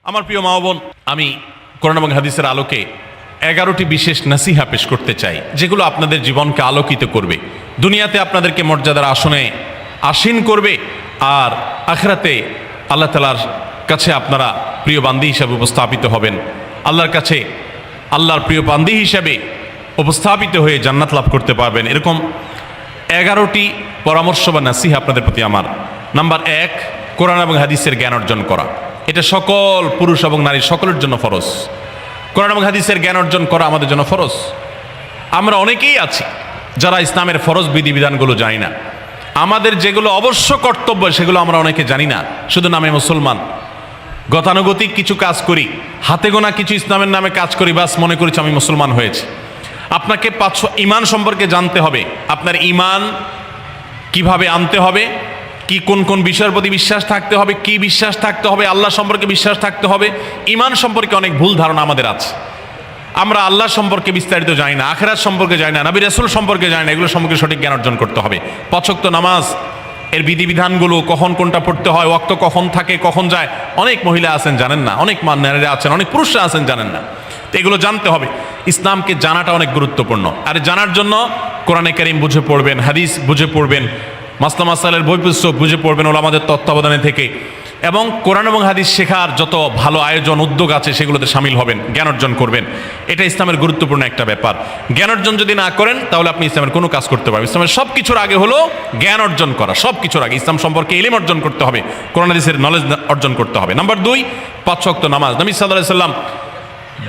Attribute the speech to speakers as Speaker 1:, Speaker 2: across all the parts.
Speaker 1: আমার প্রিয় মা বোন, আমি কোরআন এবং হাদিসের আলোকে 11টি বিশেষ নাসিহা পেশ করতে চাই, যেগুলো আপনাদের জীবনকে আলোকিত করবে, দুনিয়াতে আপনাদেরকে মর্যাদার আসনে আসীন করবে, আর আখিরাতে আল্লাহ তাআলার কাছে আপনারা প্রিয় বান্দী হিসাবে উপস্থাপিত হবেন। আল্লাহর কাছে আল্লাহর প্রিয় বান্দী হিসাবে উপস্থাপিত হয়ে জান্নাত লাভ করতে পারবেন। এরকম 11টি পরামর্শ বা নাসিহা আপনাদের প্রতি আমার। নাম্বার 1, কোরআন এবং হাদিসের জ্ঞান অর্জন করা। এটা সকল পুরুষ এবং নারী সকলের জন্য ফরজ। কোরআন এবং হাদিসের জ্ঞান অর্জন করা আমাদের জন্য ফরজ। আমরা অনেকেই আছি যারা ইসলামের ফরজ বিধিবিধানগুলো জানি না। আমাদের যেগুলো অবশ্য কর্তব্য সেগুলো আমরা অনেকে জানি না, শুধু নামে মুসলমান। গতানুগতিক কিছু কাজ করি, হাতে গোনা কিছু ইসলামের নামে কাজ করি, বাস মনে করেছি আমি মুসলমান হয়েছি। আপনাকে ঈমান সম্পর্কে জানতে হবে। আপনার ঈমান কিভাবে আনতে হবে, কি কোন কোন বিষয়ের প্রতি বিশ্বাস থাকতে হবে, কি বিশ্বাস থাকতে হবে, আল্লাহ সম্পর্কে বিশ্বাস থাকতে হবে। ঈমান সম্পর্কে অনেক ভুল ধারণা আমাদের আছে। আমরা আল্লাহ সম্পর্কে বিস্তারিত জানি না, আখিরাত সম্পর্কে জানি না, নবী রাসূল সম্পর্কে জানি না। এগুলো সম্পর্কে সঠিক জ্ঞান অর্জন করতে হবে। 5 ওয়াক্ত নামাজ এর বিধিবিধানগুলো, কখন কোনটা পড়তে হয়, ওয়াক্ত কখন থাকে কখন যায়, অনেক মহিলা আছেন জানেন না, অনেক নারীরা আছেন, অনেক পুরুষরা আছেন জানেন না। তো এগুলো জানতে হবে। ইসলামকে জানাটা অনেক গুরুত্বপূর্ণ। আর জানার জন্য কোরআনে কারীম বুঝে পড়বেন, হাদিস বুঝে পড়বেন, মাসলা মাসাইলের বই পুস্তক বুঝে পড়বেন ওলামাদের তত্ত্বাবধানে থেকে, এবং কোরআন এবং হাদিস শেখার যত ভালো আয়োজন উদ্যোগ আছে সেগুলোতে শামিল হবেন, জ্ঞান অর্জন করবেন। এটা ইসলামের গুরুত্বপূর্ণ একটা ব্যাপার। জ্ঞান অর্জন যদি না করেন তাহলে আপনি ইসলামের কোনো কাজ করতে পারবেন। ইসলামের সব কিছুর আগে হলো জ্ঞান অর্জন করা। সব কিছুর আগে ইসলাম সম্পর্কে ইলম অর্জন করতে হবে, কোরআন হাদিসের নলেজ অর্জন করতে হবে। নাম্বার 2, 5 ওয়াক্ত নামাজ। নবী সাল্লাল্লাহু আলাইহি সাল্লাম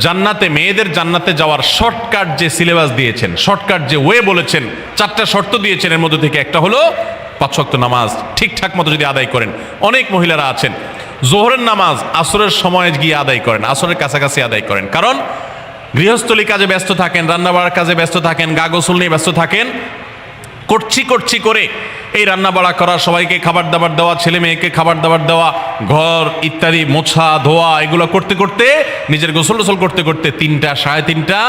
Speaker 1: জান্নাতে, মেয়েদের জান্নাতে যাওয়ার শর্টকাট যে সিলেবাস দিয়েছেন, শর্টকাট যে ওয়ে বলেছেন, 4টা শর্ত দিয়েছেন। এর মধ্যে থেকে একটা হলো 5 ওয়াক্ত নামাজ ঠিকঠাক মতো যদি আদায় করেন। অনেক মহিলারা আছেন জোহরের নামাজ আসরের সময় গিয়ে আদায় করেন, আসরের কাছাকাছি আদায় করেন, কারণ গৃহস্থলী কাজে ব্যস্ত থাকেন, রান্নাবাড়ার কাজে ব্যস্ত থাকেন, গা গোসল নিয়ে ব্যস্ত থাকেন। করছি করে এই রান্না বাড়া করা, সবাইকে খাবার দাবার দেওয়া, ছেলে মেয়েকে খাবার দাবার দেওয়া, ঘর ইত্যাদি মোছা ধোয়া, এগুলো করতে করতে, নিজের গোসল টোসল করতে করতে 3টা 3:30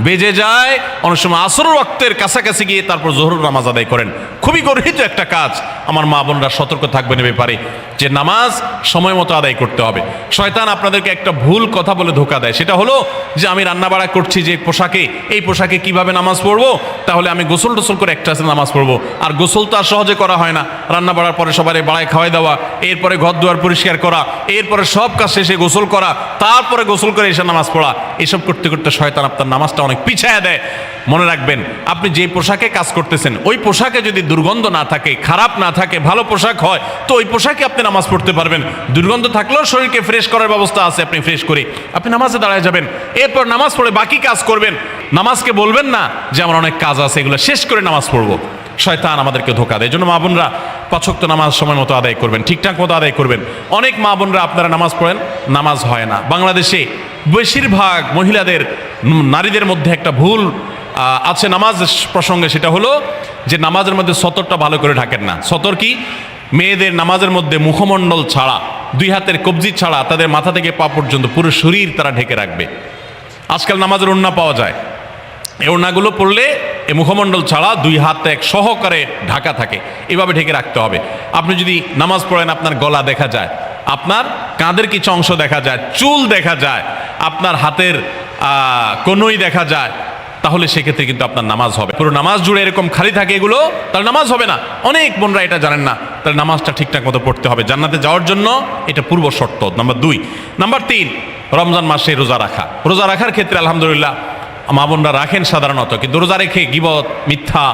Speaker 1: বেজে যায়। অনেক সময় আসর ওয়াক্তের কাছাকাছি গিয়ে তারপর জোহরের নামাজ আদায় করেন। খুবই গর্হিত একটা কাজ। আমার মা বোনরা সতর্ক থাকবেন এ ব্যাপারে, যে নামাজ সময় মতো আদায় করতে হবে। শয়তান আপনাদেরকে একটা ভুল কথা বলে ধোঁকা দেয়, সেটা হলো যে আমি রান্না বাড়া করছি যে পোশাকে, এই পোশাকে কিভাবে নামাজ পড়বো, তাহলে আমি গোসল টোসল করে একটা নামাজ পড়বো। আর গোসল তো আর সহজে করা হয় না। রান্না বাড়ার পরে সবাই বাড়ায় খাওয়াই দেওয়া, এরপরে ঘর দুয়ার পরিষ্কার করা, এরপরে সব কাজ শেষে গোসল করা, তারপরে গোসল করে এসে নামাজ পড়া, এসব করতে করতে শয়তান আপনার নামাজটা অনেক পিছায়া দেয়। মনে রাখবেন, আপনি যে পোশাকে কাজ করতেছেন ওই পোশাকে যদি দুর্গন্ধ না থাকে, খারাপ না থাকে, ভালো পোশাক হয়, তো ওই পোশাকে আপনি নামাজ পড়তে পারবেন। দুর্গন্ধ থাকলেও শরীরকে ফ্রেশ করার ব্যবস্থা আছে, আপনি ফ্রেশ করে আপনি নামাজে দাঁড়ায় যাবেন। এরপর নামাজ পড়ে বাকি কাজ করবেন। নামাজকে বলবেন না যে আমার অনেক কাজ আছে, এগুলো শেষ করে নামাজ পড়বো। শয়তান আমাদেরকে ধোঁকা দেয়। এই জন্য মা বোনরা 5 ওয়াক্ত নামাজ সময় মতো আদায় করবেন, ঠিকঠাক মতো আদায় করবেন। অনেক মা বোনরা আপনারা নামাজ পড়েন, নামাজ হয় না। বাংলাদেশে বেশিরভাগ মহিলাদের, নারীদের মধ্যে একটা ভুল আছে নামাজ প্রসঙ্গে, সেটা হলো যে নামাজের মধ্যে সতরটা ভালো করে ঢাকেন না। সতর কি? মেয়েদের নামাজের মধ্যে মুখমণ্ডল ছাড়া, 2 হাতের কবজি ছাড়া তাদের মাথা থেকে পা পর্যন্ত পুরো শরীর তারা ঢেকে রাখবে। আজকাল নামাজের ওড়না পাওয়া যায়, এই ওড়নাগুলো পড়লে এই মুখমণ্ডল ছাড়া 2 হাত এক সহকারে ঢাকা থাকে, এভাবে ঢেকে রাখতে হবে। আপনি যদি নামাজ পড়েন, আপনার গলা দেখা যায়, আপনার কাঁধের কিছু অংশ দেখা যায়, চুল দেখা যায়, আপনার হাতের কনুই দেখা যায়, তাহলে সেক্ষেত্রে কিন্তু আপনার নামাজ হবে। পুরো নামাজ জুড়ে এরকম খালি থাকে এগুলো, তাহলে নামাজ হবে না। অনেক বোনরা এটা জানেন না, তাহলে নামাজটা ঠিকঠাক মতো পড়তে হবে। জান্নাতে যাওয়ার জন্য এটা পূর্ব শর্ত। নাম্বার 2। নাম্বার 3, রমজান মাসে রোজা রাখা। রোজা রাখার ক্ষেত্রে আলহামদুলিল্লাহ মা বোনরা রাখেন সাধারণত, কিন্তু রোজা রেখে গীবত, মিথ্যা,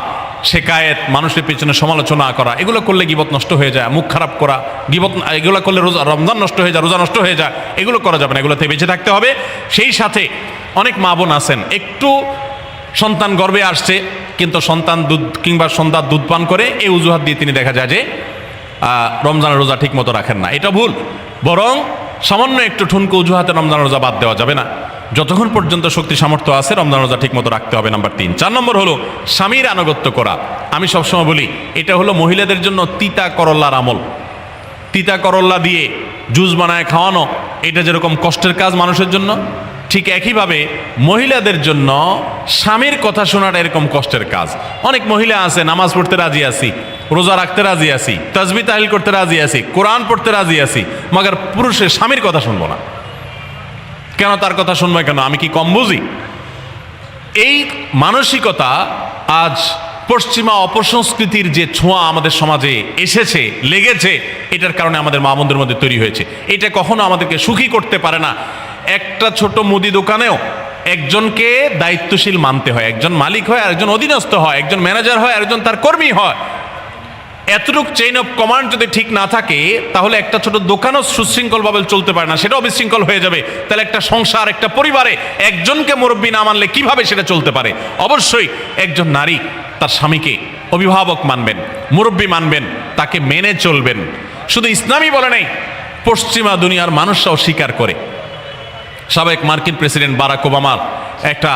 Speaker 1: শেকায়েত, মানুষের পেছনে সমালোচনা করা, এগুলো করলে গীবত নষ্ট হয়ে যায়। মুখ খারাপ করা, গীবত, এগুলো করলে রমজান নষ্ট হয়ে যায়, রোজা নষ্ট হয়ে যায়। এগুলো করা যাবে না, এগুলো থেকে বেঁচে থাকতে হবে। সেই সাথে অনেক মা বোন আছেন, একটু সন্তান গর্ভে আসছে, কিন্তু সন্তান দুধ কিংবা সন্ধ্যা দুধ পান করে, এই অজুহাত দিয়ে তিনি দেখা যায় যে রমজানের রোজা ঠিক মতো রাখেন না। এটা ভুল। বরং সামান্য একটু ঠুনকো অজুহাতে রমজানের রোজা বাদ দেওয়া যাবে না। যতক্ষণ পর্যন্ত শক্তি সামর্থ্য আছে রমজান রোজা ঠিক মতো রাখতে হবে। নাম্বার 3। 4 নম্বর হলো স্বামীর আনুগত্য করা। আমি সবসময় বলি এটা হলো মহিলাদের জন্য তিতা করল্লার আমল। তিতা করল্লা দিয়ে জুস বানায় খাওয়ানো, এটা যেরকম কষ্টের কাজ মানুষের জন্য, ঠিক একইভাবে মহিলাদের জন্য স্বামীর কথা শোনাটা এরকম কষ্টের কাজ। অনেক মহিলা আছে নামাজ পড়তে রাজি আছি, রোজা রাখতে রাজি আছি, তাসবিহ তাহলিল করতে রাজি আছি, কোরআন পড়তে রাজি আছি, মগর পুরুষের স্বামীর কথা শুনবো না। কেন তার কথা শুনবে কেন? আমি কি কম বুঝি? এই মানসিকতা আজ পশ্চিমা অপসংস্কৃতির যে ছোঁয়া আমাদের সমাজে এসেছে, লেগেছে, এটার কারণে আমাদের মা বোনদের মধ্যে তৈরি হয়েছে। এটা কখনো আমাদেরকে সুখী করতে পারে না। একটা ছোট মুদি দোকানেও একজনকে দায়িত্বশীল মানতে হয়, একজন মালিক হয়, আরেকজন অধীনস্থ হয়, একজন ম্যানেজার হয়, আরেকজন তার কর্মী হয়। এতটুক চেইন অফ কমান্ড যদি ঠিক না থাকে, তাহলে একটা ছোট দোকানও সুশৃঙ্খলভাবে চলতে পারে না, সেটাও বিশৃঙ্খল হয়ে যাবে। তাহলে একটা সংসার, একটা পরিবারে একজনকে মুরব্বী না মানলে কিভাবে সেটা চলতে পারে? অবশ্যই একজন নারী তার স্বামীকে অভিভাবক মানবেন, মুরব্বী মানবেন, তাকে মেনে চলবেন। শুধু ইসলামই বলে নাই, পশ্চিমা দুনিয়ার মানুষরাও স্বীকার করে। সাবেক মার্কিন প্রেসিডেন্ট বারাক ওবামার একটা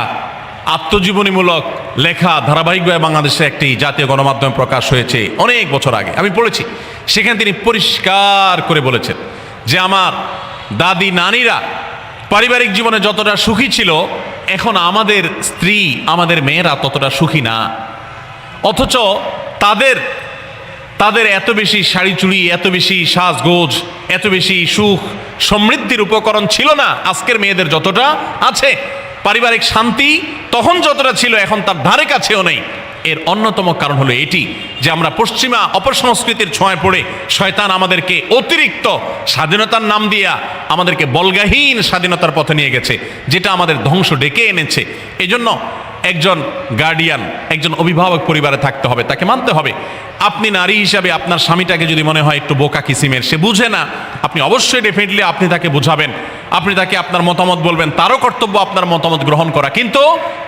Speaker 1: আত্মজীবনীমূলক লেখা ধারাবাহিকভাবে বাংলাদেশে একটি জাতীয় গণমাধ্যমে প্রকাশ হয়েছে অনেক বছর আগে, আমি পড়েছি। সেখানে তিনি পরিষ্কার করে বলেছেন যে আমার দাদি নানিরা পারিবারিক জীবনে যতটা সুখী ছিল, এখন আমাদের স্ত্রী, আমাদের মেয়েরা ততটা সুখী না। অথচ তাদের এত বেশি শাড়ি চুড়ি, এত বেশি সাজগোজ, এত বেশি সুখ সমৃদ্ধির উপকরণ ছিল না আজকের মেয়েদের যতটা আছে। পারিবারিক শান্তি তখন যতটা ছিল, এখন তার ধারে কাছেও নেই। এর অন্যতম কারণ হলো এটি যে আমরা পশ্চিমা অপসংস্কৃতির ছোঁয়ায় পড়ে শয়তান আমাদেরকে অতিরিক্ত স্বাধীনতার নাম দিয়া আমাদেরকে বলগাহীন স্বাধীনতার পথে নিয়ে গেছে, যেটা আমাদের ধ্বংস ডেকে এনেছে। এজন্য একজন গার্ডিয়ান, একজন অভিভাবক পরিবারে থাকতে হবে, তাকে মানতে হবে। আপনি নারী হিসাবে আপনার স্বামীটাকে যদি মনে হয় একটু বোকা কিসিমের, সে বুঝে না, আপনি অবশ্যই ডেফিনেটলি আপনি তাকে বোঝাবেন, আপনি তাকে আপনার মতামত বলবেন, তারও কর্তব্য আপনার মতামত গ্রহণ করা। কিন্তু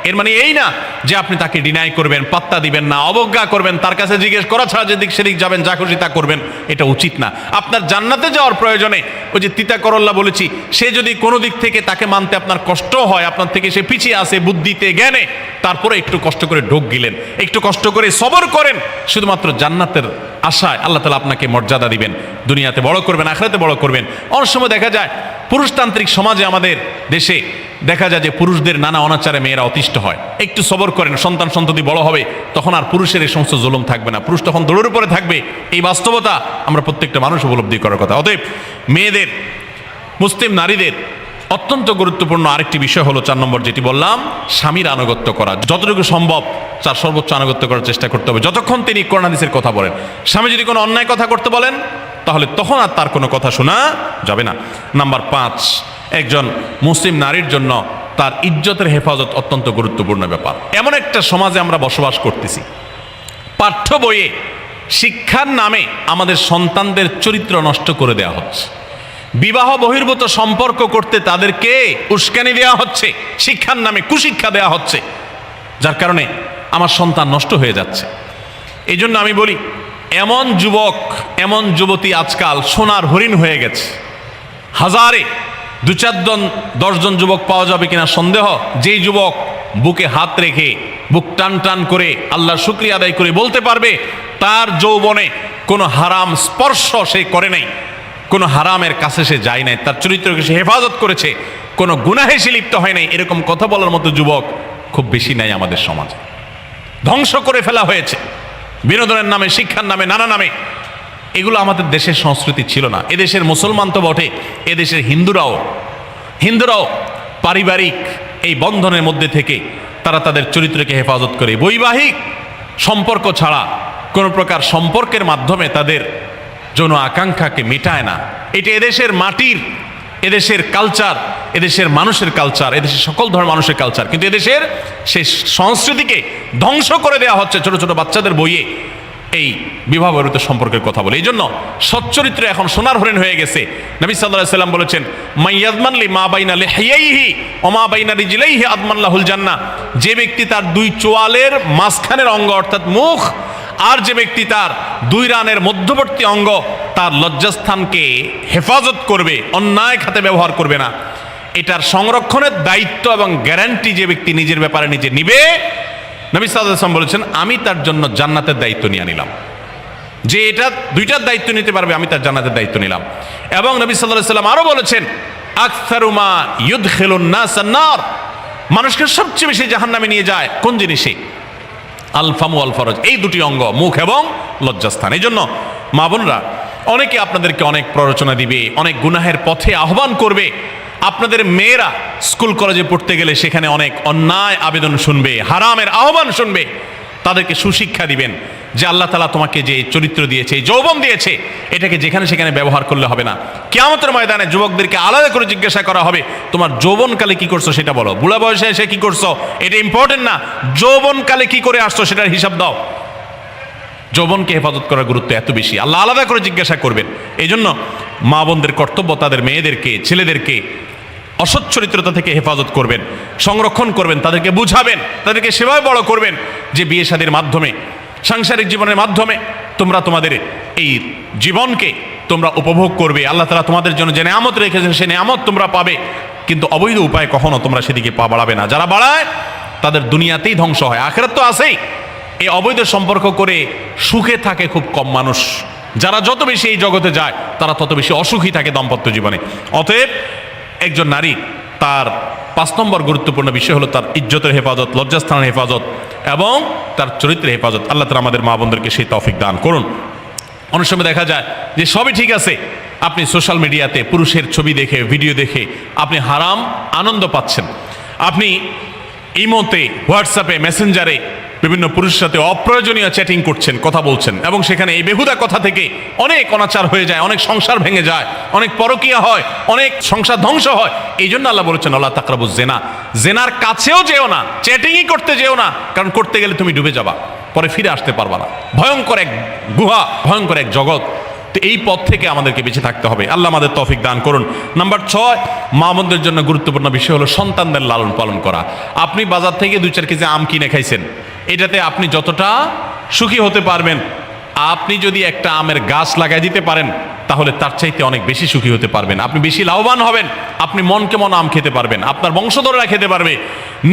Speaker 1: এর মানে এই না যে আপনি তাকে ডিনাই করবেন, পাত্তা দিবেন না, অবজ্ঞা করবেন, তার কাছে জিজ্ঞেস করা ছাড়া যেদিক সেদিক যাবেন, যা খুশি তা করবেন, এটা উচিত না। আপনার জান্নাতে যাওয়ার প্রয়োজনে ওই যে তিতা করল্লা বলেছি, সে যদি কোনো দিক থেকে তাকে মানতে আপনার কষ্ট হয়, আপনার থেকে সে পিছিয়ে আসে বুদ্ধিতে জ্ঞানে, তারপরে একটু কষ্ট করে ঢোক গিলেন, একটু কষ্ট করে সবর করেন, শুধুমাত্র জান্নাতের আশায় আল্লাহ তাআলা আপনাকে মর্যাদা দিবেন, দুনিয়াতে বড় করবেন, আখিরাতে বড় করবেন। অনেক সময় দেখা যায় পুরুষতান্ত্রিক সমাজে আমাদের দেশে দেখা যায় যে পুরুষদের নানা অনাচারে মেয়েরা অতিষ্ঠ হয়। একটু সবর করেন, সন্তান সন্ততি বড় হবে, তখন আর পুরুষের এই সমস্ত জুলুম থাকবে না, পুরুষ তখন দৌড়ের উপরে থাকবে। এই বাস্তবতা আমরা প্রত্যেকটা মানুষ উপলব্ধি করার কথা। অতএব মেয়েদের, মুসলিম নারীদের অত্যন্ত গুরুত্বপূর্ণ আরেকটি বিষয় হলো 4 নম্বর, যেটি বললাম, স্বামীর আনুগত্য করা। যতটুকু সম্ভব তার সর্বোচ্চ আনুগত্য করার চেষ্টা করতে হবে, যতক্ষণ তিনি কোরআন হাদিসের কথা বলেন। স্বামী যদি কোনো অন্যায় কথা করতে বলেন, তাহলে তখন আর তার কোনো কথা শোনা যাবে না। নাম্বার 5, একজন মুসলিম নারীর জন্য তার ইজ্জতের হেফাজত অত্যন্ত গুরুত্বপূর্ণ ব্যাপার। এমন একটা সমাজে আমরা বসবাস করতেছি, পাঠ্য বইয়ে শিক্ষার নামে আমাদের সন্তানদের চরিত্র নষ্ট করে দেওয়া হচ্ছে। বিবাহ বহির্ভূত সম্পর্ক করতে তাদেরকে উস্কানি দেওয়া হচ্ছে, শিক্ষার নামে কুশিক্ষা দেওয়া হচ্ছে, যার কারণে আমার সন্তান নষ্ট হয়ে যাচ্ছে। এই জন্য আমি বলি, এমন যুবক, এমন যুবতী আজকাল সোনার হরিণ হয়ে গেছে। হাজারে 2-4 জন 10 জন যুবক পাওয়া যাবে কিনা সন্দেহ, যেই যুবক বুকে হাত রেখে বুক টান টান করে আল্লাহর শুকরিয়া আদায় করে বলতে পারবে তার যৌবনে কোনো হারাম স্পর্শ সে করে নাই, কোনো হারামের কাছে সে যায় নাই, তার চরিত্রকে সে হেফাজত করেছে, কোনো গুনাহে সে লিপ্ত হয় নাই, এরকম কথা বলার মতো যুবক খুব বেশি নাই আমাদের সমাজে। ধ্বংস করে ফেলা হয়েছে বিনোদনের নামে, শিক্ষার নামে, নানা নামে। এগুলো আমাদের দেশের সংস্কৃতি ছিল না। এদেশের মুসলমান তো বটে, এদেশের হিন্দুরাও পারিবারিক এই বন্ধনের মধ্যে থেকে তারা তাদের চরিত্রকে হেফাজত করে, বৈবাহিক সম্পর্ক ছাড়া কোনো প্রকার সম্পর্কের মাধ্যমে তাদের যৌন আকাঙ্ক্ষাকে মেটায় না। এটা এদেশের মাটির, এদেশের কালচার, এদেশের মানুষের কালচার, এদেশের সকল ধরনের মানুষের কালচার, কিন্তু এদেশের সেই সংস্কৃতিকে ধ্বংস করে দেওয়া হচ্ছে ছোট ছোট বাচ্চাদের বইয়ে এই বিবাহ বহির্ভূত সম্পর্কের কথা বলে। এই জন্য সচ্চরিত্র এখন সোনার হরিণ হয়ে গেছে। নবী সাল্লাল্লাহু আলাইহি সাল্লাম বলেছেন, মাইয়াজমান লি মা বাইনা লিহিয়াইহি ওয়া মা বাইনা রিজলাইহি আদমান লাহুল জান্নাহ। যে ব্যক্তি তার 2 চোয়ালের মাঝখানের অঙ্গ অর্থাৎ মুখ, আর যে ব্যক্তি তার 2 রানের মধ্যবর্তী অঙ্গ, তার লজ্জাস্থানকে হেফাজত করবে, অন্যায় খাতে ব্যবহার করবে না, এটার সংরক্ষণের দায়িত্ব এবং গ্যারান্টি যে ব্যক্তি নিজের ব্যাপারে নিজে নিবে, নবী সাল্লাল্লাহু আলাইহি ওয়াসাল্লাম বলেছেন, আমি তার জন্য জান্নাতের দায়িত্ব নিয়ে নিলাম। যে এটা 2টার দায়িত্ব নিতে পারবে, আমি তার জান্নাতের দায়িত্ব নিলাম। এবং নবী সাল্লাল্লাহু আলাইহি ওয়াসাল্লাম আরো বলেছেন, আকসারু মা ইউদখিলুন নাস আন-নার, মানুষকে সবচেয়ে বেশি জাহান্নামে নিয়ে যায় কোন জিনিসে? আল ফামু আল ফরজ, এই 2টি অঙ্গ, মুখ এবং লজ্জাস্থান। এই জন্য মা বোনরা, অনেকে আপনাদেরকে অনেক প্ররোচনা দিবে, অনেক গুনাহের পথে আহ্বান করবে, আপনাদের মেয়েরা স্কুল কলেজে পড়তে গেলে সেখানে অনেক অন্যায় আবেদন শুনবে, হারামের আহ্বান শুনবে। তাদেরকে সুশিক্ষা দিবেন যে আল্লাহ তাআলা তোমাকে যে চরিত্র দিয়েছে, এই যৌবন দিয়েছে, এটাকে যেখানে সেখানে ব্যবহার করলে হবে না। কিয়ামতের ময়দানে যুবকদেরকে আলাদা করে জিজ্ঞাসা করা হবে, তোমার যৌবনকালে কি করছো সেটা বলো, বুড়া বয়সে এসে কি করছো এটা ইম্পর্টেন্ট না, যৌবনকালে কি করে আসছো সেটার হিসাব দাও। যৌবনকে হেফাজত করার গুরুত্ব এত বেশি, আল্লাহ আলাদা করে জিজ্ঞাসা করবেন। এই জন্য মা বোনদের কর্তব্য তাদের মেয়েদেরকে, ছেলেদেরকে অসৎ চরিত্রতা থেকে হেফাজত করবেন, সংরক্ষণ করবেন, তাদেরকে বুঝাবেন, তাদেরকে সেভাবে বড় করবেন যে বিয়ে শাদীর মাধ্যমে, সাংসারিক জীবনের মাধ্যমে তোমরা তোমাদের এই জীবনকে তোমরা উপভোগ করবে। আল্লাহ তাআলা তোমাদের জন্য যে নেয়ামত রেখেছেন সে নেয়ামত তোমরা পাবে, কিন্তু অবৈধ উপায়ে কখনো তোমরা সেদিকে পা বাড়াবে না। যারা বাড়ায় তাদের দুনিয়াতেই ধ্বংস হয়, আখিরাত তো আছেই। এই অবৈধ সম্পর্ক করে সুখে থাকে খুব কম মানুষ। যারা যত বেশি এই জগতে যায় তারা তত বেশি অসুখী থাকে দাম্পত্য জীবনে। অতএব একজন নারী তার 5 নম্বর গুরুত্বপূর্ণ বিষয় হলো তার ইজ্জতের হেফাজত, লজ্জাস্থানের হেফাজত এবং তার চরিত্রের হেফাজত। আল্লাহ তাআলা আমাদের মা বোনদেরকে সেই তৌফিক দান করুন। অনেক সময় দেখা যায় যে সবই ঠিক আছে, আপনি সোশ্যাল মিডিয়াতে পুরুষের ছবি দেখে, ভিডিও দেখে আপনি হারাম আনন্দ পাচ্ছেন। আপনি ইমোতে, হোয়াটসঅ্যাপে, মেসেঞ্জারে বিভিন্ন পুরুষের সাথে অপ্রয়োজনীয় চ্যাটিং করছেন, কথা বলছেন, এবং সেখানে এই বেহুদা কথা থেকে অনেক অনাচার হয়ে যায়, অনেক সংসার ভেঙে যায়, অনেক পরকীয়া হয়, অনেক সংসার ধ্বংস হয়। এই জন্য আল্লাহ বলেছেন আল্লাহ তাকরাবুজ জেনা, জেনার কাছেও যেও না, চ্যাটিংই করতে যেও না, কারণ করতে গেলে তুমি ডুবে যাবা, পরে ফিরে আসতে পারবা না। ভয়ঙ্কর এক গুহা, ভয়ঙ্কর এক জগৎ। তো এই পথ থেকে আমাদেরকে বেঁচে থাকতে হবে। আল্লাহ আমাদের তৌফিক দান করুন। নাম্বার 6, মা বোনদের জন্য গুরুত্বপূর্ণ বিষয় হলো সন্তানদের লালন পালন করা। আপনি বাজার থেকে 2-4 কেজি আম কিনে খাইছেন, এটাতে আপনি যতটা সুখী হতে পারবেন, আপনি যদি একটা আমের গাছ লাগাই দিতে পারেন তাহলে তার চাইতে অনেক বেশি সুখী হতে পারবেন, আপনি বেশি লাভবান হবেন, আপনি মনকে মন আম খেতে পারবেন, আপনার বংশধররা খেতে পারবে।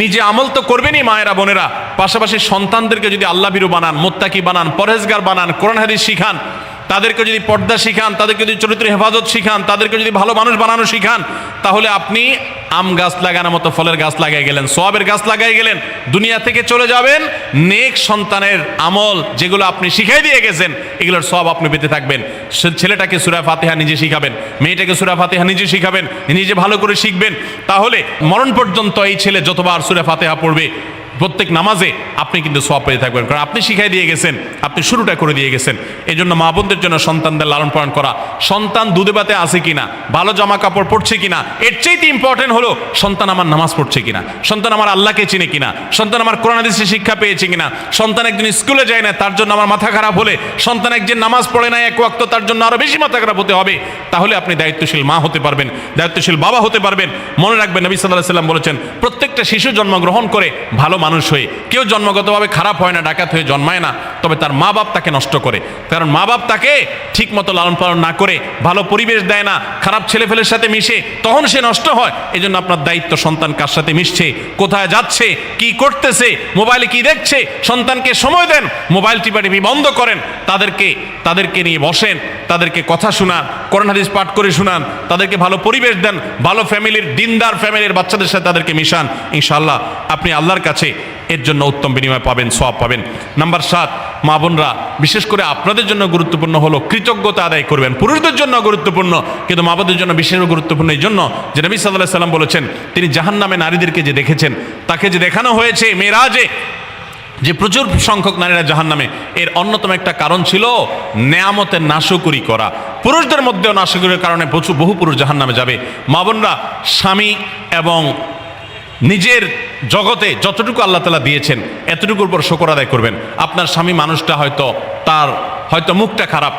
Speaker 1: নিজে আমল তো করবেনই মায়েরা বোনেরা, পাশাপাশি সন্তানদেরকে যদি আল্লাহ ভীরু বানান, মুত্তাকি বানান, পরহেজগার বানান, কোরআন হাদিস শিখান, তাদেরকে যদি পর্দা শিখান, তাদেরকে যদি চরিত্র হেফাজত শিখান, তাদেরকে যদি ভালো মানুষ বানানো শিখান, তাহলে আপনি আম গাছ লাগানোর মতো ফলের গাছ লাগাই গেলেন, সওয়াবের গাছ লাগাই গেলেন, দুনিয়া থেকে চলে যাবেন। নেক সন্তানের আমল যেগুলো আপনি শিখাই দিয়ে গেছেন এগুলোর সওয়াব আপনি পেতে থাকবেন। ছেলেটাকে সূরা ফাতিহা নিজে শিখাবেন, মেয়েটাকে সূরা ফাতিহা নিজে শিখাবেন, নিজে ভালো করে শিখবেন, তাহলে মরণ পর্যন্ত এই ছেলে যতবার সূরা ফাতিহা পড়বে প্রত্যেক নামাজে আপনি কিন্তু সওয়াব পেয়ে থাকবেন, কারণ আপনি শিখাই দিয়ে গেছেন, আপনি শুরুটা করে দিয়ে গেছেন। এই জন্য মা বোনদের জন্য সন্তানদের লালন পালন করা, সন্তান দুধে ভাতে আছে কিনা, ভালো জামা কাপড় পরছে কিনা, এর চাইতে ইম্পর্টেন্ট হলো সন্তান আমার নামাজ পড়ছে কিনা, সন্তান আমার আল্লাহকে চিনে কিনা, সন্তান আমার কোরআন হাদিসের শিক্ষা পেয়েছে কিনা। সন্তান একদিন স্কুলে যায় না, তার জন্য আমার মাথা খারাপ হলে, সন্তান একদিন নামাজ পড়ে না এক ওয়াক্ত, তার জন্য আরো বেশি মাথা খারাপ হতে হবে। তাহলে আপনি দায়িত্বশীল মা হতে পারবেন, দায়িত্বশীল বাবা হতে পারবেন। মনে রাখবেন নবী সাল্লাল্লাহু আলাইহি ওয়াসাল্লাম বলেছেন, প্রত্যেকটা শিশু জন্মগ্রহণ করে ভালো মানুষ হয়ে, কেউ জন্মগতভাবে খারাপ হয় না, ডাকাত হয়ে জন্মায় না, তবে তার মা বাপ তাকে নষ্ট করে, কারণ মা বাপ তাকে ঠিক মতো লালন পালন না করে, ভালো পরিবেশ দেয় না, খারাপ ছেলেফেলের সাথে মিশে, তখন সে নষ্ট হয়। এই জন্য আপনার দায়িত্ব সন্তান কার সাথে মিশছে, কোথায় যাচ্ছে, কি করতেছে, মোবাইলে কি দেখছে, সন্তানকে সময় দেন, মোবাইল টিপাটিপি বন্ধ করেন, তাদেরকে নিয়ে বসেন, তাদেরকে কথা শোনান, কোরআন হাদিস পাঠ করে শোনান, তাদেরকে ভালো পরিবেশ দেন, ভালো ফ্যামিলির, দিনদার ফ্যামিলির বাচ্চাদের সাথে তাদেরকে মিশান। ইনশাআল্লাহ আপনি আল্লাহর কাছে এর জন্য উত্তম বিনিময় পাবেন, সওয়াব পাবেন। নাম্বার 7, মা বোনরা বিশেষ করে আপনাদের জন্য গুরুত্বপূর্ণ হলো কৃতজ্ঞতা আদায় করবেন। পুরুষদের জন্য গুরুত্বপূর্ণ, কিন্তু মা বোনদের জন্য বিশেষ গুরুত্বপূর্ণ এই জন্য যে নবী সাল্লাল্লাহু আলাইহি ওয়াসাল্লাম বলেছেন, তিনি জাহান্নামে নারীদেরকে যে দেখেছেন, তাকে যে দেখানো হয়েছে মেরাজে, যে প্রচুর সংখ্যক নারীরা জাহান্নামে, এর অন্যতম একটা কারণ ছিল নেয়ামতের নাশকরি করা। পুরুষদের মধ্যেও নাশকরির কারণে বহু পুরুষ জাহান্নামে যাবে। মা বোনরা স্বামী এবং নিজের জগতে যতটুকু আল্লাহ তাআলা দিয়েছেন এতটুকুর উপর শুকর আদায় করবেন। আপনার স্বামী মানুষটা হয়তো মুখটা খারাপ,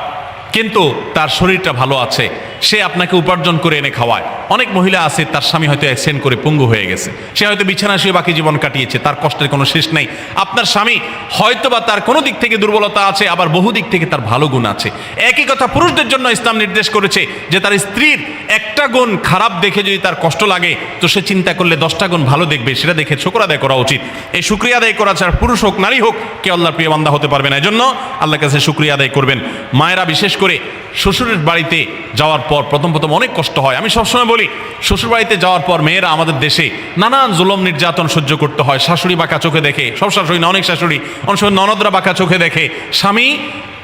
Speaker 1: কিন্তু তার শরীরটা ভালো আছে, সে আপনাকে উপার্জন করে এনে খাওয়ায়। অনেক মহিলা আছে তার স্বামী হয়তো অ্যাক্সিডেন্ট করে পঙ্গু হয়ে গেছে, সে হয়তো বিছানা শুয়ে বাকি জীবন কাটিয়েছে, তার কষ্টের কোনো শেষ নেই। আপনার স্বামী হয়তো বা তার কোনো দিক থেকে দুর্বলতা আছে, আবার বহু দিক থেকে তার ভালো গুণ আছে। একই কথা পুরুষদের জন্য ইসলাম নির্দেশ করেছে যে তার স্ত্রীর একটা গুণ খারাপ দেখে যদি তার কষ্ট লাগে, তো সে চিন্তা করলে 10টা গুণ ভালো দেখবে, সেটা দেখে শুকর আদায় করা উচিত। এই শুকরিয়া আদায় করা ছাড়া পুরুষ হোক নারী হোক কে আল্লাহর প্রিয় বান্দা হতে পারবে না। এই জন্য আল্লাহর কাছে শুকরিয়া আদায় করবেন। মায়েরা বিশেষ করে শ্বশুরের বাড়িতে যাওয়ার পর প্রথম অনেক কষ্ট হয়। আমি সবসময় বলি, শ্বশুরবাড়িতে যাওয়ার পর মেয়েরা আমাদের দেশে নানান জুলুম নির্যাতন সহ্য করতে হয়। শাশুড়ি বাঁকা চোখে দেখে, সব শাশুড়ি না, অনেক শাশুড়ি, অনেক সময় ননদরা বাঁকা চোখে দেখে, স্বামী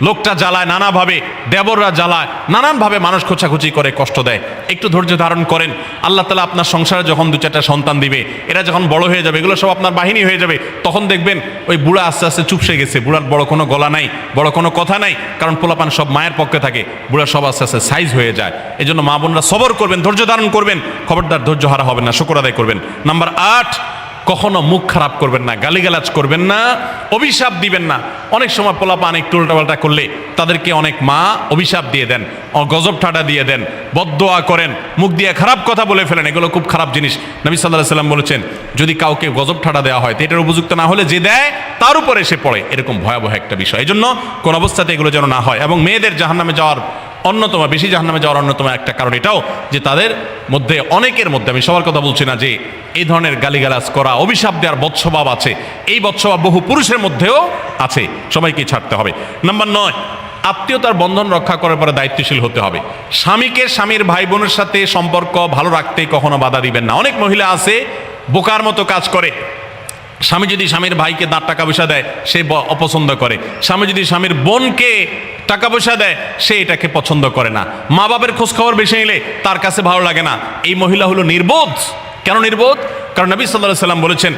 Speaker 1: লোকটা জ্বালায় নানাভাবে, দেবররা জ্বালায় নানানভাবে, মানুষ খোঁচাখুচি করে, কষ্ট দেয়। একটু ধৈর্য ধারণ করেন, আল্লাহ তাআলা আপনার সংসারে যখন 2-4টা সন্তান দিবে, এরা যখন বড় হয়ে যাবে, এগুলো সব আপনার বাহিনী হয়ে যাবে, তখন দেখবেন ওই বুড়া আস্তে আস্তে চুপসে গেছে, বুড়ার বড় কোনো গলা নাই, বড় কোনো কথা নাই, কারণ পোলাপান সব মায়ের পক্ষে থাকে, বুড়া সব আস্তে আস্তে সাইজ হয়ে যায়। এই জন্য মা বোনরা সবর করবেন, ধৈর্য ধারণ করবেন, খবরদার ধৈর্য হারা হবেন না, শুকর আদায় করবেন। নাম্বার 8, কখনো মুখ খারাপ করবেন না, গালিগালাজ করবেন না, অভিশাপ দিবেন না। অনেক সময় পোলাপান একটু উল্টাপাল্টা করলে তাদেরকে অনেক মা অভিশাপ দিয়ে দেন, গজব ঠাডা দিয়ে দেন, বদদোয়া করেন, মুখ দিয়ে খারাপ কথা বলে ফেলেন। এগুলো খুব খারাপ জিনিস। নবী সাল্লাল্লাহু আলাইহি ওয়াসাল্লাম বলেছেন, যদি কাউকে গজব ঠাডা দেওয়া হয় তো এটার উপযুক্ত না হলে যে দেয় তার উপরে এসে পড়ে, এরকম ভয়াবহ একটা বিষয়। এই জন্য কোন অবস্থাতে এগুলো যেন না হয়। এবং মেয়েদের জাহান্নামে যাওয়ার বেশি জাহান্নামে যাওয়ার অন্যতম একটা কারণ এটাও যে তাদের মধ্যে, অনেকের মধ্যে, আমি সবার কথা বলছি না, যে এই ধরনের গালিগালাজ করা, অভিশাপ দেওয়ার বৎস্বভাব আছে। এই বৎস্বভাব বহু পুরুষের মধ্যেও আছে, সবাইকে ছাড়তে হবে। নাম্বার 9, আত্মীয়তার বন্ধন রক্ষা করার পরে দায়িত্বশীল হতে হবে। স্বামীকে স্বামীর ভাই বোনের সাথে সম্পর্ক ভালো রাখতে কখনো বাধা দিবেন না। অনেক মহিলা আছে বোকার মতো কাজ করে। স্বামী যদি স্বামীর ভাইকে টাকা পয়সা দেয় সে অপছন্দ করে, স্বামী যদি স্বামীর বোনকে টাকা পয়সা দেয় সে এটাকে পছন্দ করে না, মা বাবার খোঁজ খবর বেশি নিলে তার কাছে ভালো লাগে না। এই মহিলা হলো নির্বোধ। কেন নির্বোধ? কারণ নবী সাল্লাল্লাহু আলাইহি ওয়াসাল্লাম বলেছেন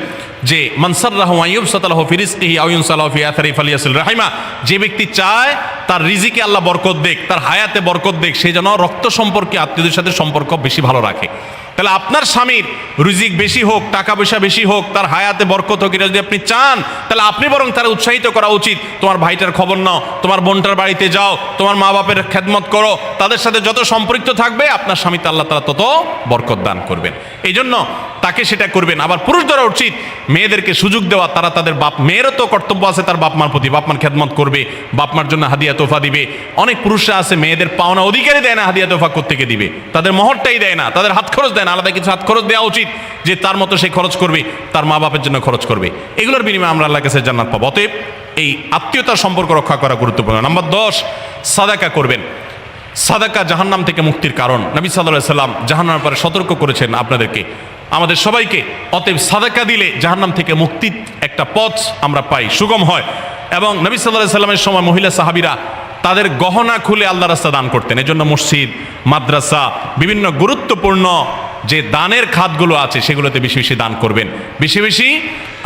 Speaker 1: যে মান সাররাহু আন ইউবসাতা লাহু ফি রিজকিহি আও ইউনসালাহু ফি আথারি ফালিয়াসিল রাহিমা, যে ব্যক্তি চায় তার রিজিকে আল্লাহ বরকত দেখ, তার হায়াতে বরকত দেখ, সে যেন রক্ত সম্পর্কে আত্মীয়দের সাথে সম্পর্ক বেশি ভালো রাখে। তাহলে আপনার স্বামীর রিজিক বেশি হোক, টাকা পয়সা বেশি হোক, তার হায়াতে বরকত হোক, এটা যদি আপনি চান তাহলে আপনি বরং তারা উৎসাহিত করা উচিত, তোমার ভাইটার খবর নাও, তোমার বোনটার বাড়িতে যাও, তোমার মা বাপের খেদমত করো, তাদের সাথে যত সম্পৃক্ত থাকবে আপনার স্বামীতে আল্লাহ তাআলা তত বরকত দান করবেন। এই জন্য তাকে সেটা করবেন। আবার পুরুষদেরও উচিত মেয়েদেরকে সুযোগ দেওয়া, তারা তাদের মেয়েরও তো কর্তব্য আছে তার বাপ মার প্রতি, বাপ মার খেদমত করবে, বাপ মার জন্য হাদিয়া তোফা দিবে। অনেক পুরুষরা আছে মেয়েদের পাওনা অধিকারই দেয় না, হাদিয়া তোফা কোত্থেকে দিবে, তাদের মহরটাই দেয় না, তাদের হাত খরচ দেয় না, আলাদা কিছু হাত খরচ দেওয়া উচিত, যে তার মতো সে খরচ করবে, তার মা বাপের জন্য খরচ করবে। এগুলোর বিনিময়ে আমরা আল্লাহর কাছে জান্নাত পাবো। অতএব এই আত্মীয়তার সম্পর্ক রক্ষা করা গুরুত্বপূর্ণ। নাম্বার 10, সাদাকা করবেন। সাদাকা জাহান্নাম থেকে মুক্তির কারণ। নবী সাল্লাল্লাহু আলাইহি ওয়াসাল্লাম জাহান্নামের পরে সতর্ক করেছেন আপনাদেরকে, আমাদের সবাইকে। অতএব সাদাকা দিলে জাহান্নাম থেকে মুক্তির একটা পথ আমরা পাই, সুগম হয়। এবং নবী সাল্লাল্লাহু আলাইহি ওয়াসাল্লামের সময় মহিলা সাহাবীরা তাদের গহনা খুলে আল্লাহর রাস্তায় দান করতেন। এজন্য মসজিদ, মাদ্রাসা, বিভিন্ন গুরুত্বপূর্ণ যে দানের খাতগুলো আছে সেগুলোতে বেশি বেশি দান করবেন, বেশি বেশি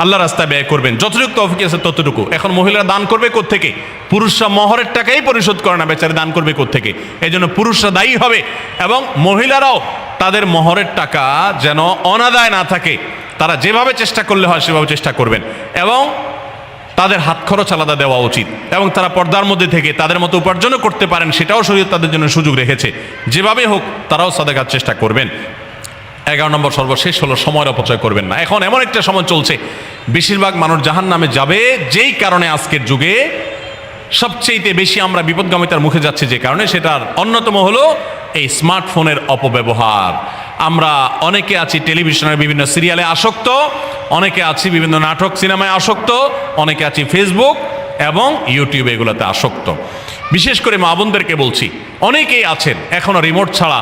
Speaker 1: আল্লাহর রাস্তায় ব্যয় করবেন, যতটুকু তৌফিক আছে ততটুকু। এখন মহিলারা দান করবে কোত্থেকে? পুরুষরা মহরের টাকাই পরিশোধ করে না, বেচারে দান করবে কোত্থেকে? এই জন্য পুরুষরা দায়ী হবে, এবং মহিলারাও তাদের মহরের টাকা যেন অনাদায় না থাকে, তারা যেভাবে চেষ্টা করলে হয় সেভাবে চেষ্টা করবেন, এবং তাদের হাত খরচ আলাদা দেওয়া উচিত, এবং তারা পর্দার মধ্যে থেকে তাদের মতো উপার্জনও করতে পারেন, সেটাও শরীয়ত তাদের জন্য সুযোগ রেখেছে। যেভাবে হোক তারাও সাদাকার চেষ্টা করবেন। 11 নম্বর সর্বশেষ হলো সময়ের অপচয় করবেন না। এখন এমন একটা সময় চলছে, বেশিরভাগ মানুষ জাহান্নামে যাবে যেই কারণে আজকের যুগে সবচেয়ে বেশি আমরা বিপদগামিতার মুখে যাচ্ছি, যে কারণে সেটার অন্যতম হলো এই স্মার্টফোনের অপব্যবহার। আমরা অনেকে আছি টেলিভিশনের বিভিন্ন সিরিয়ালে আসক্ত, অনেকে আছি বিভিন্ন নাটক সিনেমায় আসক্ত, অনেকে আছি ফেসবুক এবং ইউটিউবে এগুলোতে আসক্ত। বিশেষ করে মা বোনদেরকে বলছি, অনেকেই আছেন এখনো রিমোট ছাড়া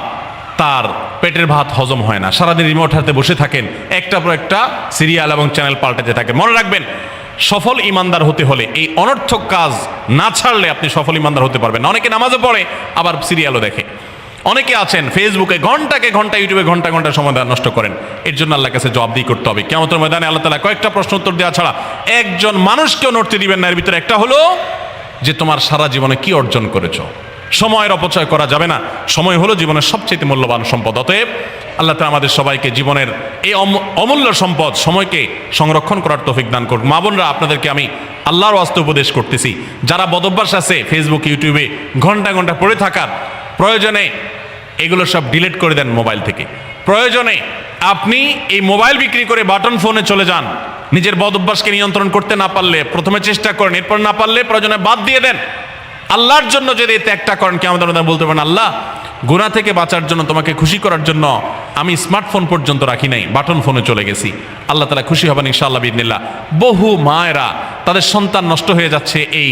Speaker 1: তার পেটের ভাত হজম হয় না, সারাদিন রিমোট হাতে বসে থাকেন, একটা পর একটা সিরিয়াল এবং চ্যানেল পাল্টাতে থাকেন। মনে রাখবেন, সফল ইমানদার হতে হলে এই অনর্থক কাজ না ছাড়লে আপনি সফল ইমানদার হতে পারবেন না। অনেকে নামাজও পড়ে আবার সিরিয়ালও দেখে, অনেকে আছেন ফেসবুকে ঘন্টাকে ঘন্টা, ইউটিউবে ঘন্টা ঘন্টা সময় নষ্ট করেন। এর জন্য আল্লাহর কাছে জবাবদিহি করতে হবে। কিয়ামতের ময়দানে আল্লাহ তাআলা কয়েকটা প্রশ্ন উত্তর দেওয়া ছাড়া একজন মানুষকেও নড়তে দিবেন না। এর ভিতরে একটা হলো যে তোমার সারা জীবনে কি অর্জন করেছো। সময়ের অপচয় করা যাবে না। সময় হলো জীবনের সবচেয়ে মূল্যবান সম্পদ। অতএব আল্লাহ তাআলা আমাদের সবাইকে জীবনের এই অমূল্য সম্পদ সময়কে সংরক্ষণ করার তৌফিক দান করুন। মা বোনরা, আপনাদেরকে আমি আল্লাহর ওয়াস্তে উপদেশ করতেছি, যারা বদভ্যাস আছে ফেসবুক ইউটিউবে ঘন্টা ঘন্টা পড়ে থাকার, প্রয়োজনে এগুলো সব ডিলিট করে দেন মোবাইল থেকে। প্রয়োজনে আপনি এই মোবাইল বিক্রি করে বাটন ফোনে চলে যান। নিজের বদভ্যাসকে নিয়ন্ত্রণ করতে না পারলে প্রথমে চেষ্টা করেন, এরপর না পারলে প্রয়োজনে বাদ দিয়ে দেন। আল্লাহর জন্য যদি ত্যাগটা করেন, কিয়ামতের ময়দানে বলতে পারেন, আল্লাহ গুনাহ থেকে বাঁচার জন্য, তোমাকে খুশি করার জন্য আমি স্মার্টফোন পর্যন্ত রাখি নাই, বাটন ফোনে চলে গেছি। আল্লাহ তাআলা খুশি হবেন ইনশাআল্লাহ বিইذنিল্লাহ। বহু মায়েরা তাদের সন্তান নষ্ট হয়ে যাচ্ছে এই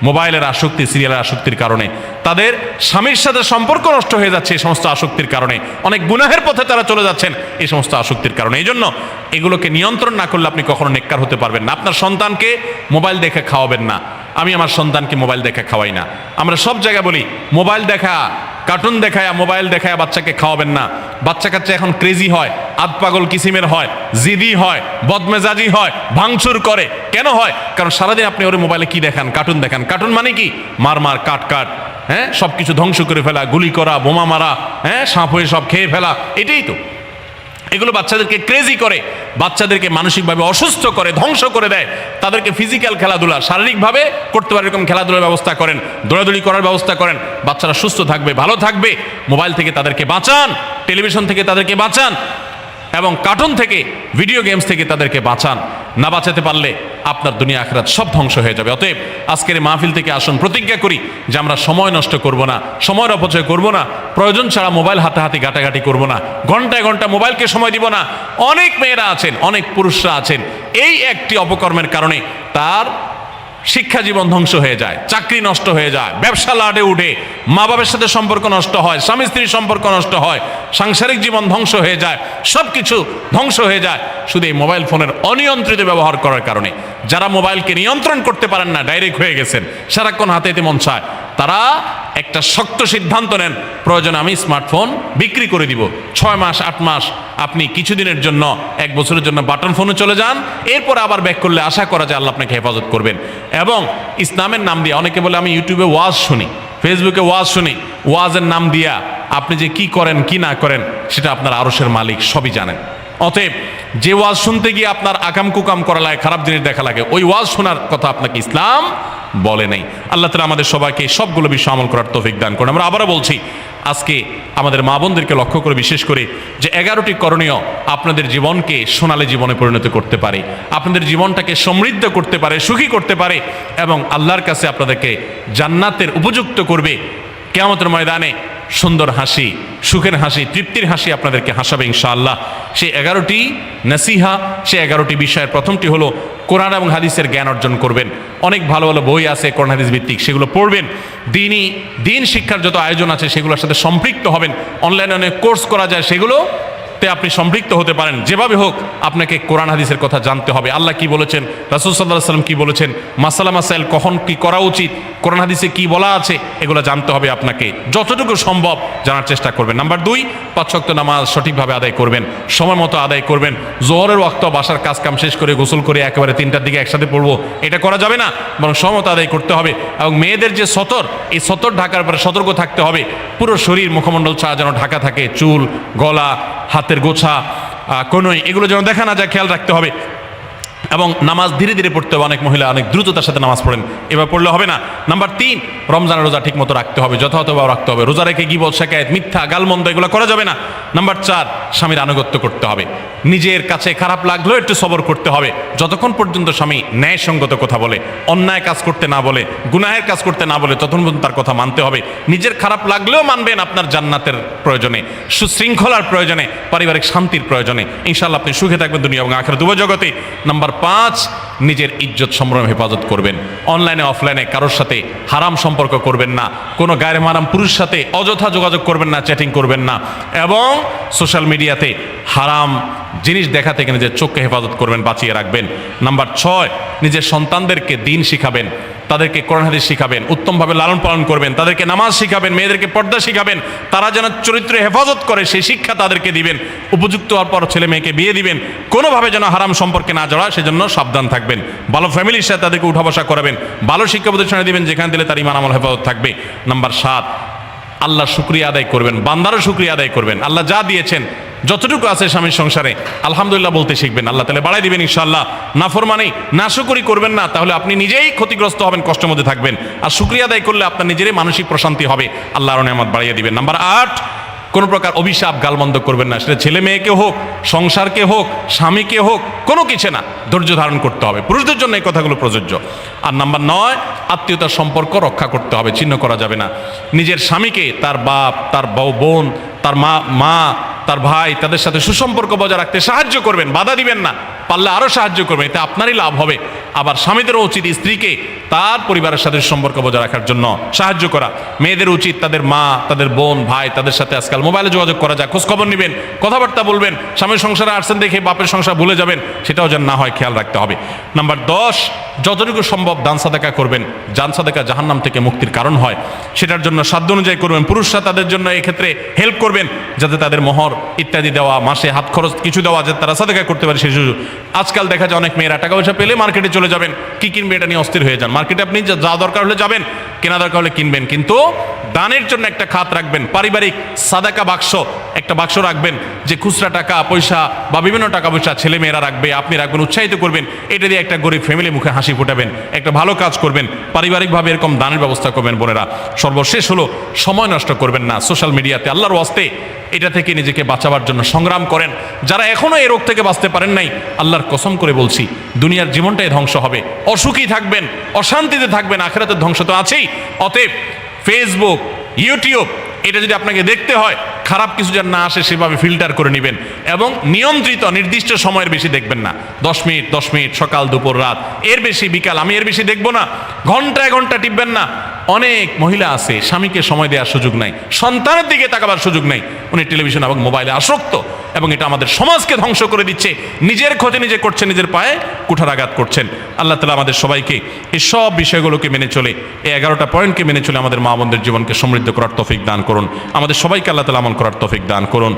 Speaker 1: মোবাইলের আসক্তি, সিরিয়ালের আসক্তির কারণে। তাদের স্বামীর সাথে সম্পর্ক নষ্ট হয়ে যাচ্ছে এই সমস্ত আসক্তির কারণে। অনেক গুনাহের পথে তারা চলে যাচ্ছেন এই সমস্ত আসক্তির কারণে। এই জন্য এগুলোকে নিয়ন্ত্রণ না করলে আপনি কখনো নেককার হতে পারবেন না। আপনার সন্তানকে মোবাইল দেখে খাওয়াবেন না। আমি আমার সন্তানকে মোবাইল দেখে খাওয়াই না। আমরা সব জায়গায় বলি মোবাইল দেখা, কার্টুন দেখায়, মোবাইল দেখায় বাচ্চাকে খাওয়াবেন না। বাচ্চা কাচ্চা এখন ক্রেজি হয়, আধপাগল কিসিমের হয়, জিদি হয়, বদমেজাজি হয়, ভাঙচুর করে। কেন হয়? কারণ সারাদিন আপনি ওর মোবাইলে কি দেখান? কার্টুন দেখান। কার্টুন মানে কি? মার মার, কাট কাট, হ্যাঁ, সব কিছু ধ্বংস করে ফেলা, গুলি করা, বোমা মারা, হ্যাঁ, সাপ হয়ে সব খেয়ে ফেলা, এটাই তো। এগুলো বাচ্চাদেরকে ক্রেজি করে, বাচ্চাদেরকে মানসিকভাবে অসুস্থ করে, ধ্বংস করে দেয়। তাদেরকে ফিজিক্যাল খেলাধুলা, শারীরিকভাবে করতে পারে এরকম খেলাধুলার ব্যবস্থা করেন, দৌড়াদৌড়ি করার ব্যবস্থা করেন। বাচ্চারা সুস্থ থাকবে, ভালো থাকবে। মোবাইল থেকে তাদেরকে বাঁচান, টেলিভিশন থেকে তাদেরকে বাঁচান, এবং কার্টুন থেকে, ভিডিও গেমস থেকে তাদেরকে বাঁচান। না বাঁচাতে পারলে আপনার দুনিয়া আখিরাত সব ধ্বংস হয়ে যাবে। অতএব আজকের এই মাহফিল থেকে আসুন, প্রতিজ্ঞা করি যে আমরা সময় নষ্ট করব না, সময়ের অপচয় করব না, প্রয়োজন ছাড়া মোবাইল হাতাহাতি ঘাটাঘাটি করব না, ঘন্টায় ঘন্টা মোবাইলকে সময় দিব না। অনেক মেয়েরা আছেন, অনেক পুরুষরা আছেন, এই একটি অপকর্মের কারণে তার শিক্ষা জীবন ধ্বংস হয়ে যায়, চাকরি নষ্ট হয়ে যায়, ব্যবসা লাটে উঠে, মা বাবার সাথে সম্পর্ক নষ্ট হয়, স্বামী স্ত্রীর সম্পর্ক নষ্ট হয়, সাংসারিক জীবন ধ্বংস হয়ে যায়, সব কিছু ধ্বংস হয়ে যায় শুধু এই মোবাইল ফোনের অনিয়ন্ত্রিত ব্যবহার করার কারণে। যারা মোবাইলকে নিয়ন্ত্রণ করতে পারেন না, ডাইরেক্ট হয়ে গেছেন, সারাক্ষণ হাতে মন চায়, তারা একটা শক্ত সিদ্ধান্ত নেন, প্রয়োজনে আমি স্মার্টফোন বিক্রি করে দিব। 6 মাস 8 মাস আপনি কিছুদিনের জন্য, 1 বছরের জন্য বাটন ফোনে চলে যান, এরপর আবার ব্যাক করলে আশা করা যায় আল্লাহ আপনাকে হেফাজত করবেন। এবং ইসলামের নাম দিয়ে, অনেকে বলে আমি ইউটিউবে ওয়াজ শুনি, ফেসবুকে ওয়াজ শুনি, ওয়াজের নাম দিয়া আপনি যে কি করেন কি না করেন সেটা আপনার আরশের মালিক সবই জানেন। অতএব যে ওয়াজ শুনতে গিয়ে আপনার আকাম কুকাম করা লাগে, খারাপ জিনিস দেখা লাগে, ওই ওয়াজ শোনার কথা আপনাকে ইসলাম বলে নাই। আল্লাহ তাআলা আমাদের সবাইকে সবগুলো বিষয় আমল করার তৌফিক দান করুন। আমরা আবারও বলছি, আজকে আমাদের মা বোনদেরকে লক্ষ্য করে বিশেষ করে যে 11টি করণীয় আপনাদের জীবনকে সোনালী জীবনে পরিণত করতে পারে, আপনাদের জীবনটাকে সমৃদ্ধ করতে পারে, সুখী করতে পারে, এবং আল্লাহর কাছে আপনাদেরকে জান্নাতের উপযুক্ত করবে। কিয়ামতের ময়দানে সুন্দর হাসি, সুখের হাসি, তৃপ্তির হাসি আপনাদেরকে হাসাবে ইনশাআল্লাহ। সেই 11টি নসিহা, সেই 11টি বিষয়ের প্রথমটি হলো কোরআন এবং হাদিসের জ্ঞান অর্জন করবেন। অনেক ভালো ভালো বই আছে কোরআন হাদিস ভিত্তিক, সেগুলো পড়বেন। দিন শিক্ষার যত আয়োজন আছে সেগুলোর সাথে সম্পৃক্ত হবেন। অনলাইনে অনেক কোর্স করা যায়, সেগুলোতে আপনি সম্পৃক্ত হতে পারেন। যেভাবে হোক আপনাকে কোরআন হাদিসের কথা জানতে হবে। আল্লাহ কি বলেছেন, রাসূল সাল্লাল্লাহু আলাইহি ওয়াসাল্লাম কি বলেছেন, মাসালা মাসাইল কখন কি করা উচিত, কোরআন হাদিসে কি বলা আছে, এগুলো জানতে হবে আপনাকে। যতটুকু সম্ভব জানার চেষ্টা করবেন। নাম্বার 2, 5 ওয়াক্ত নামাজ সঠিকভাবে আদায় করবেন, সময় মতো আদায় করবেন। জোহরের ওয়াক্ত বাসার কাজ কাম শেষ করে গোসল করে একেবারে 3টার দিকে একসাথে পড়বো, এটা করা যাবে না, বরং সময় মতো আদায় করতে হবে। এবং মেয়েদের যে সতর, এই সতর ঢাকার পরে সতর্ক থাকতে হবে। পুরো শরীর মুখমণ্ডল ছাড়া যেন ঢাকা থাকে, চুল, গলা, হাতের গোছা, কোনোই, এগুলো যেন দেখা না যায়, খেয়াল রাখতে হবে। এবং নামাজ ধীরে ধীরে পড়তে হবে। অনেক মহিলা অনেক দ্রুততার সাথে নামাজ পড়েন, এবার পড়লে হবে না। নাম্বার 3, রমজানের রোজা ঠিক মতো রাখতে হবে, যথাযথভাবে রাখতে হবে। রোজা রেখে গীবত, শিকায়েত, মিথ্যা, গালমন্দ এগুলো করা যাবে না। নাম্বার 4, স্বামীর আনুগত্য করতে হবে। নিজের কাছে খারাপ লাগলেও একটু সবর করতে হবে, যতক্ষণ পর্যন্ত স্বামী ন্যায়সঙ্গত কথা বলে, অন্যায় কাজ করতে না বলে, গুনাহের কাজ করতে না বলে, ততক্ষণ পর্যন্ত তার কথা মানতে হবে। নিজের খারাপ লাগলেও মানবেন আপনার জান্নাতের প্রয়োজনে, সুশৃঙ্খলার প্রয়োজনে, পারিবারিক শান্তির প্রয়োজনে। ইনশাআল্লাহ আপনি সুখে থাকবেন দুনিয়া এবং আখিরাত উভয় জগতে। নাম্বার 5, নিজের ইজ্জত সম্ভ্রম হেফাজত করবেন। অনলাইনে অফলাইনে কারোর সাথে হারাম সম্পর্ক করবেন না, কোনো গায়রে মারাম পুরুষের সাথে অযথা যোগাযোগ করবেন না, চ্যাটিং করবেন না, এবং সোশ্যাল মিডিয়াতে হারাম জিনিস দেখা থেকে নিজের চোখকে হেফাজত করবেন, বাঁচিয়ে রাখবেন। নাম্বার 6, নিজের সন্তানদেরকে দিন শিখাবেন, তাদেরকে কোরআন হাদিস শিখাবেন, উত্তমভাবে লালন পালন করবেন, তাদেরকে নামাজ শিখাবেন, মেয়েদেরকে পর্দা শিখাবেন, তারা যেন চরিত্র হেফাজত করে সেই শিক্ষা তাদেরকে দিবেন। উপযুক্ত হওয়ার পর ছেলে মেয়েকে বিয়ে দিবেন, কোনোভাবে যেন হারাম সম্পর্কে না জড়ায় সেজন্য সাবধান থাকবেন। ভালো ফ্যামিলির সাথে তাদেরকে উঠা বসা করাবেন, ভালো শিক্ষা প্রতিষ্ঠানে দিবেন যেখানে দিলে তার ঈমান আমল হেফাজত থাকবে। নাম্বার 7, আল্লাহ শুকরিয়া আদায় করবেন, বান্দারও শুকরিয়া আদায় করবেন। আল্লাহ যা দিয়েছেন, যতটুকু আছে স্বামীর সংসারে আলহামদুলিল্লাহ বলতে শিখবেন, আল্লাহ তাআলা বাড়াই দিবেন ইনশাআল্লাহ। নাফরমানি, নাশুকরি করবেন না, তাহলে আপনি নিজেই ক্ষতিগ্রস্ত হবেন, কষ্টের মধ্যে থাকবেন। আর শুকরিয়া আদায় করলে আপনার নিজেরই মানসিক প্রশান্তি হবে, আল্লাহ আরো নেয়ামত বাড়িয়ে দিবেন। নাম্বার 8, কোনো প্রকার অভিশাপ গালমন্দ করবেন না, সেটা ছেলে মেয়েকে হোক, সংসারকে হোক, স্বামীকে হোক, কোনো কিছু না, ধৈর্য ধারণ করতে হবে। পুরুষদের জন্য এই কথাগুলো প্রযোজ্য। আর নাম্বার 9, আত্মীয়তার সম্পর্ক রক্ষা করতে হবে, ছিন্ন করা যাবে না। নিজের স্বামীকে তার বাপ, তার বোন, তার মা, তার ভাই, তাদের সাথে সুসম্পর্ক বজায় রাখতে সাহায্য করবেন, বাধা দিবেন না, পারলে আরও সাহায্য করবেন, এতে আপনারই লাভ হবে। আবার স্বামীদেরও উচিত স্ত্রীকে তার পরিবারের সাথে সম্পর্ক বজায় রাখার জন্য সাহায্য করা। মেয়েদের উচিত তাদের মা, তাদের বোন, ভাই, তাদের সাথে আজকাল মোবাইলে যোগাযোগ করা যায়, খোঁজখবর নেবেন, কথাবার্তা বলবেন। স্বামীর সংসারে আসছেন দেখে বাপের সংসার ভুলে যাবেন, সেটাও যেন না হয়, খেয়াল রাখতে হবে। নাম্বার 10, যতটুকু সম্ভব দান সাদাকা করবেন। দান সাদাকা জাহান্নাম থেকে মুক্তির কারণ হয়, সেটার জন্য সাধ্য অনুযায়ী করবেন। পুরুষরা তাদের জন্য এক্ষেত্রে হেল্প করবেন, যাতে তাদের মোহর ইত্যাদি দেওয়া, মাসে হাত খরচ কিছু দেওয়া, যাতে তারা সাদাকা করতে পারে সেই সুযোগ। আজকাল দেখা যায় অনেক মেয়েরা টাকা পয়সা পেলে মার্কেটে চলে যাবেন, কি কিনবে এটা নিয়ে অস্থির হয়ে যান। মার্কেটে আপনি যা দরকার হলে যাবেন, কেনা দরকার হলে কিনবেন, কিন্তু দানের জন্য একটা খাত রাখবেন, পারিবারিক সাদাকা বাক্স, একটা বাক্স রাখবেন, যে খুচরা টাকা পয়সা বা বিভিন্ন টাকা পয়সা ছেলে মেয়েরা রাখবে, আপনি রাখবেন, উৎসাহিত করবেন, এটা দিয়ে একটা গরিব ফ্যামিলি মুখে হাসি ফোটাবেন, একটা ভালো কাজ করবেন, পারিবারিকভাবে এরকম দানের ব্যবস্থা করবেন। বোনেরা, সর্বশেষ হলো সময় নষ্ট করবেন না সোশ্যাল মিডিয়াতে। আল্লাহর ওয়াস্তে এটা থেকে নিজেকে বাঁচাবার জন্য সংগ্রাম করেন। যারা এখনো এই রোগ থেকে বাঁচতে পারেন নাই, আল্লাহর কসম করে বলছি, দুনিয়ার জীবনটাই ধ্বংস হবে, অসুখী থাকবেন, অশান্তিতে থাকবেন, আখিরাতের ধ্বংস তো আছেই। অতএব ফেসবুক, ইউটিউব, এটা যদি আপনাকে দেখতে হয়, খারাপ কিছু যেন না আসে সেভাবে ফিল্টার করে নেবেন, এবং নিয়ন্ত্রিত নির্দিষ্ট সময়ের বেশি দেখবেন না। 10 মিনিট, সকাল, দুপুর, রাত, এর বেশি বিকাল, আমি এর বেশি দেখবো না, ঘন্টায় ঘন্টা টিপবেন না। অনেক মহিলা আছে, স্বামীকে সময় দেওয়ার সুযোগ নাই, সন্তানের দিকে তাকাবার সুযোগ নাই, উনি টেলিভিশন এবং মোবাইলে আসক্ত, এবং এটা আমাদের সমাজকে ধ্বংস করে দিচ্ছে। নিজের ক্ষতি নিজে করছেন, নিজের পায়ে কুঠারাঘাত করছেন। আল্লাহ তাআলা আমাদের সবাইকে এই সব বিষয়গুলোকে মেনে চলে, এই 11টা পয়েন্টকে মেনে চলে আমাদের মা বোনদের জীবনকে সমৃদ্ধ করার তৌফিক দান করুন। আমাদের সবাইকে আল্লাহ তাআলা আমল করার তৌফিক দান করুন।